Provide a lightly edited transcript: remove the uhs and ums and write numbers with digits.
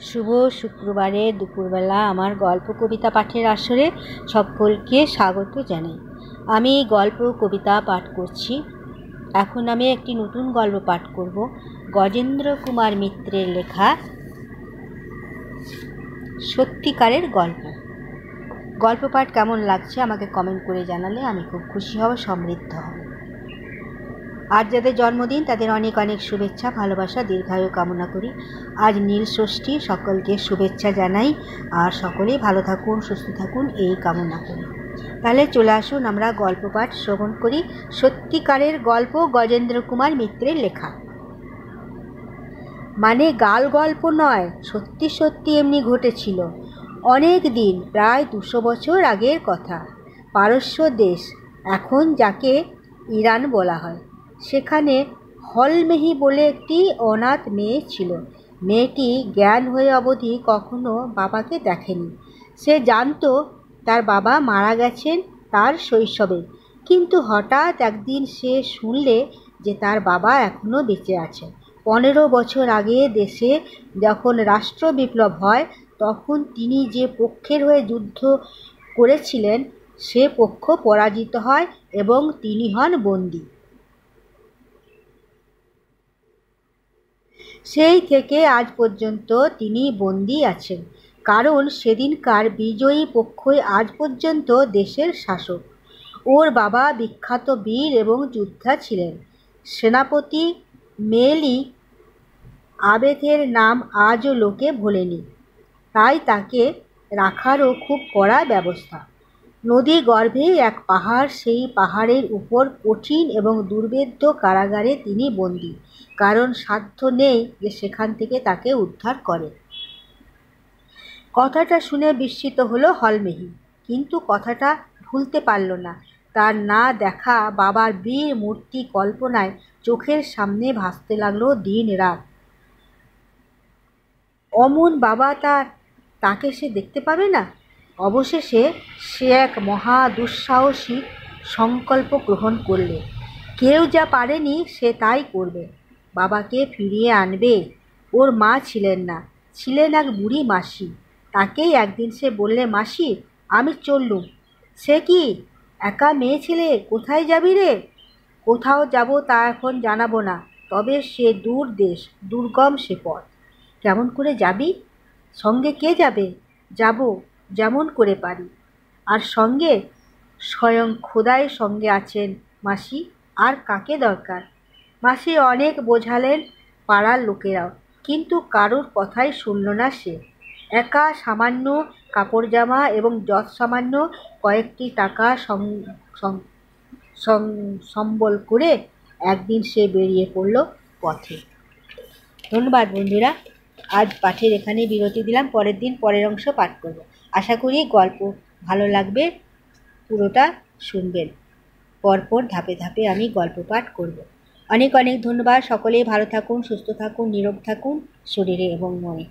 শুভ শুক্রবারের দুপুরবেলা আমার গল্প কবিতা পাঠের আসরে সকলকে স্বাগত জানাই। আমি গল্প কবিতা পাঠ করছি। এখন আমি একটি নতুন গল্প পাঠ করব। গজেন্দ্র কুমার মিত্রের লেখা সত্যিকারের গল্প। গল্প পাঠ কেমন লাগছে আমাকে কমেন্ট করে জানালে আমি খুব খুশি হব, সমৃদ্ধ হব। আজ যাদের জন্মদিন তাদের অনেক অনেক শুভেচ্ছা, ভালোবাসা, দীর্ঘায়ু কামনা করি। আজ নীল ষষ্ঠী, সকলকে শুভেচ্ছা জানাই আর সকলেই ভালো থাকুন, সুস্থ থাকুন এই কামনা করি। তাহলে চলে আসুন আমরা গল্প পাঠ শ্রবণ করি। সত্যিকারের গল্প, গজেন্দ্র কুমার মিত্রের লেখা। মানে গাল গল্প নয়, সত্যি সত্যি এমনি ঘটেছিল। অনেক দিন, প্রায় 200 বছর আগের কথা। পারস্য দেশ, এখন যাকে ইরান বলা হয়, সেখানে হলমেহি বলে একটি অনাথ মেয়ে ছিল। মেয়েটি জ্ঞান হয়ে অবধি কখনো বাবাকে দেখেনি। সে জানতো তার বাবা মারা গেছেন তার শৈশবে, কিন্তু হঠাৎ একদিন সে শুনলে যে তার বাবা এখনও বেঁচে আছেন। 15 বছর আগে দেশে যখন রাষ্ট্র বিপ্লব হয়, তখন তিনি যে পক্ষের হয়ে যুদ্ধ করেছিলেন সে পক্ষ পরাজিত হয় এবং তিনি হন বন্দী। সেই থেকে আজ পর্যন্ত তিনি বন্দী আছেন, কারণ সেদিনকার বিজয়ী পক্ষই আজ পর্যন্ত দেশের শাসক। ওর বাবা বিখ্যাত বীর এবং যোদ্ধা ছিলেন। সেনাপতি মেলি আবেদের নাম আজও লোকে ভোলেনি, তাই তাকে রাখারও খুব কড়া ব্যবস্থা। নদী গর্ভে এক পাহাড়, সেই পাহাড়ের উপর কঠিন এবং দুর্ভেদ্য কারাগারে তিনি বন্দী, কারণ সাধ্য নেই যে সেখান থেকে তাকে উদ্ধার করে। কথাটা শুনে বিস্মিত হলো হলমেহি, কিন্তু কথাটা ভুলতে পারল না। তার না দেখা বাবার বীর মূর্তি কল্পনায় চোখের সামনে ভাসতে লাগলো দিন রাত। অমন বাবা তাকে সে দেখতে পাবে না। অবশেষে সে এক মহা দুঃসাহসিক সংকল্প গ্রহণ করলে। কেউ যা পারেনি সে তাই করবে, বাবাকে ফিরিয়ে আনবে। ওর মা ছিলেন না, ছিলেন এক বুড়ি মাসি। তাকেই একদিন সে বললে, মাসি আমি চললুম। সে কি, একা মেয়ে ছেলে, কোথায় যাবি রে? কোথাও যাব তা এখন জানাবো না, তবে সে দূর দেশ, দুর্গম সে পথ। কেমন করে যাবি? সঙ্গে কে যাবে? যাব যেমন করে পারি। আর সঙ্গে স্বয়ং খোদাই সঙ্গে আছেন মাসি, আর কাকে দরকার? মাসি অনেক বোঝালেন পাড়ার লোকেরাও, কিন্তু কারোর কথাই শুনল না সে। একা সামান্য কাপড় জামা এবং যৎসামান্য কয়েকটি টাকা সম্বল করে একদিন সে বেরিয়ে পড়ল পথে। ধন্যবাদ বন্ধুরা। আজ পাঠের এখানে বিরতি দিলাম, পরের দিন পরের অংশ পাঠ করব। আশা করি গল্প ভালো লাগবে, পুরোটা শুনবেন। পরপর ধাপে ধাপে আমি গল্প পাঠ করব। অনেক অনেক ধন্যবাদ। সকলেই ভালো থাকুন, সুস্থ থাকুন, নীরোগ থাকুন শরীরে এবং মনে।